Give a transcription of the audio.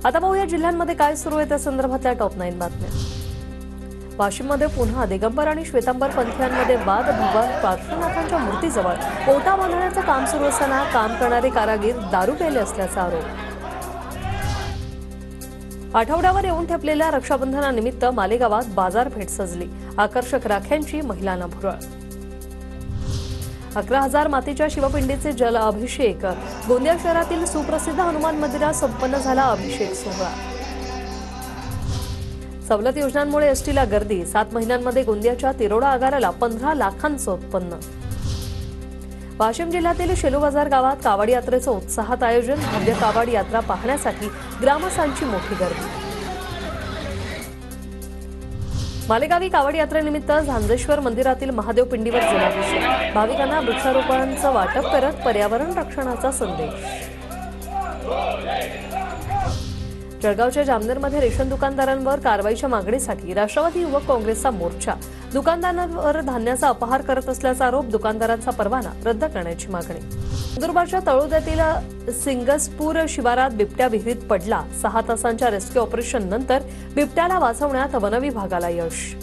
आता पाहूया जिल्ह्यांमध्ये काय सुरू आहे त्या संदर्भातल्या टॉप 9 बातम्या। वाशिममध्ये पुन्हा दिगंबर आणि श्वेतांबर पंथीयांमध्ये वाद। भगवान पार्श्वनाथांच्या मूर्तीजवळ ओटा बांधण्याचं काम सुरू असताना काम करणारे कारागीर दारू प्यायले असल्याचा आरोप। आठवड्यावर येऊन ठेपलेल्या रक्षाबंधनानिमित्त मालेगावात बाजारपेठ सजली। आकर्षक राख्यांची महिलांना भुरळ। 11,000 मातीच्या शिवपिंडीचे जल अभिषेक। गोंदिया शहरातील सुप्रसिद्ध हनुमान मंदिरात संपन्न झाला अभिषेक सोहळा। सवलत योजनांमुळे एसटीला गर्दी। 7 महिन्यांमध्ये गोंदियाच्या तिरोडा आगाराला 15 लाखांचं उत्पन्न। वाशिम जिल्ह्यातील शेलू बाजार गावात कावड यात्रेचं उत्साहात आयोजन। भव्य कावड यात्रा पाहण्यासाठी ग्रामस्थांची मोठी गर्दी। मालेगावी कावड यात्रेनिमित्त झांजेश्वर मंदिरातील महादेव पिंडीवर जलाभिषेक। भाविकांना वृक्षारोपणांचं वाटप करत पर्यावरण रक्षणाचा संदेश। जळगावच्या जामनेरमध्ये रेशन दुकानदारांवर कारवाईच्या मागणीसाठी राष्ट्रवादी युवक काँग्रेसचा मोर्चा। दुकानदारांवर धान्याचा अपहार करत असल्याचा आरोप। दुकानदारांचा परवाना रद्द करण्याची मागणी। नंदुरबारच्या तळोद्यातील सिंगसपूर शिवारात बिबट्या विहिरीत पडला। 6 तासांच्या रेस्क्यू ऑपरेशन नंतर बिबट्याला वाचवण्यात वनविभागाला यश।